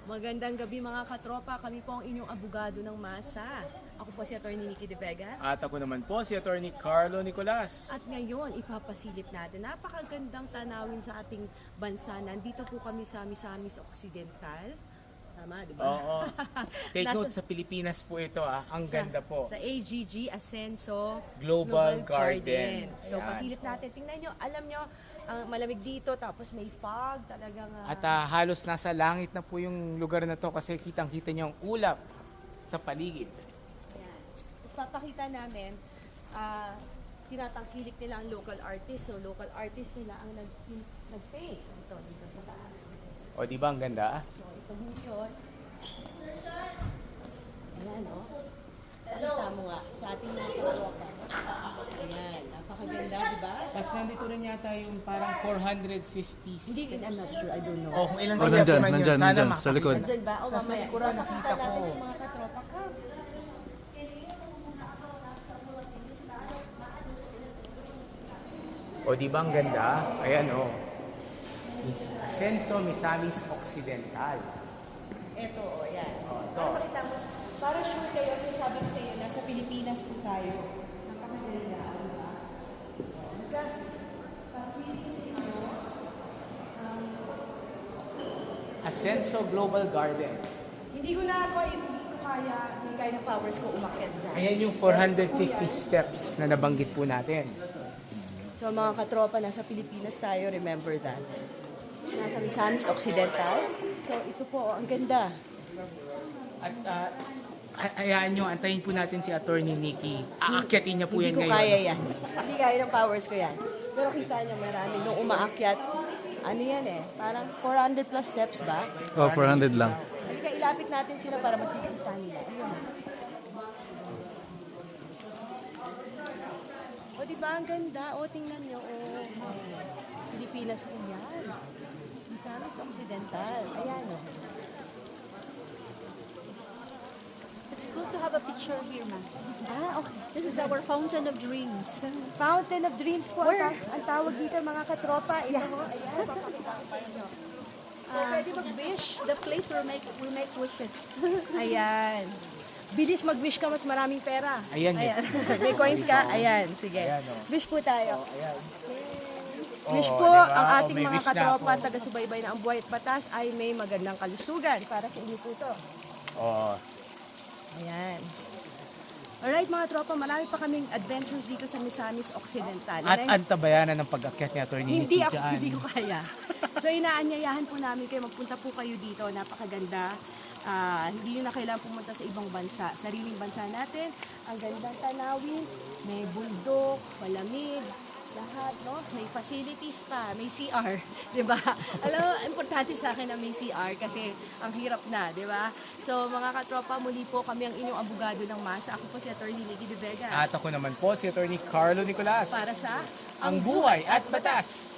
Magandang gabi mga katropa, kami po ang inyong abogado ng masa. Ako po si Atty. Nikki De Vega. At ako naman po si Atty. Carlo Nicolas. At ngayon, ipapasilip natin. Napakagandang tanawin sa ating bansa. Nandito po kami sa Misamis Occidental. Tama, di ba? Oo. Take note, sa Pilipinas po ito Ang ganda po. Sa AGG Ascenso Global Garden. So Ayan. pasilip natin. Tingnan nyo, alam nyo, ang malamig dito tapos may fog talagang... At halos nasa langit na po yung lugar na to kasi kitang-kita niyo ang ulap sa paligid. Ayan. Tapos papakita namin, tinatangkilik nila ang local artist. So local artist nila ang nag-paint. Dito sa taas. O di ba ang ganda? So ito ho yun. Ayan o. Pakita mo nga sa ating mga katropa. Ayan, napakaganda, di ba? Tapos nandito rin yata yung parang 450. Hindi, I'm not sure, I don't know. Oh, kung ilang Oh, steps nandyan, man yun. nandyan, Sana nandyan, sa makakita. likod. Nandyan ba? O mamaya, likuran, ipapakita nakita ko. natin sa mga katropa ka. O di ba ang ganda? Ayan o. Ascenso Misamis Occidental. Eto, o yan. O, ito. Para makita mo, para sure kayo, sinasabi ko sa iyo, nasa Pilipinas po tayo. Napakaganda, di ba? Magka, pasilip ko sa inyo, Ascenso Global Garden. hindi ko kaya, hindi kaya ng powers ko umakyat dyan. Ayan yung 450 steps na nabanggit po natin. So mga katropa, nasa Pilipinas tayo, remember that. Nasa Misamis Occidental. So ito po, ang ganda. At hayaan nyo, antayin po natin si Atty. Nikki. Aakyatin niya po Hindi yan ko ngayon. kaya yan. Hindi kaya ng powers ko yan. Pero kita niyo marami. Nung umaakyat, ano yan parang 400 plus steps ba? Oh, 400 lang. Halika, ilapit natin sila para mas makita nila. Ayun. O, di ba ang ganda? O, tingnan nyo. O, Pilipinas po yan. Misamis Occidental. Ayan, o. It's good to have a picture here, ma'am. Okay. This is our fountain of dreams. Fountain of Dreams po ang tawag dito mga katropa. Ito ho, ayan, papakita ko pa inyo. So, pwede mag-wish. The place where we make wishes. Ayan. Bilis mag-wish ka, mas maraming pera. Ayan, May coins ka? Ayan, sige. Ayan, o. Wish po tayo. Ayan. Wish Oh, po diba? ang Oh, ating may mga wish na katropa, ako. taga-subaybay na ang buhay at batas ay may magandang kalusugan. Para sa inyo po to. Oh, Ayan. Alright mga tropa, marami pa kaming adventures dito sa Misamis Occidental. at antabayanan ng pag-akyat ni Atty. Nikki Hindi ako, dyan. hindi ko kaya. So inaanyayahan po namin kayo, magpunta po kayo dito, napakaganda. Hindi nyo na kailangan pumunta sa ibang bansa. Sariling bansa natin, ang gandang tanawin, may bundok, malamig, lahat, no? May facilities pa, may CR, di ba? Alam mo, importante sa akin na may CR kasi ang hirap na, di ba? So mga katropa, muli po kami ang inyong abogado ng masa. Ako po si Atty. Nikki De Vega. At ako naman po si Atty. Carlo Nicolas. Para sa ang buhay at batas.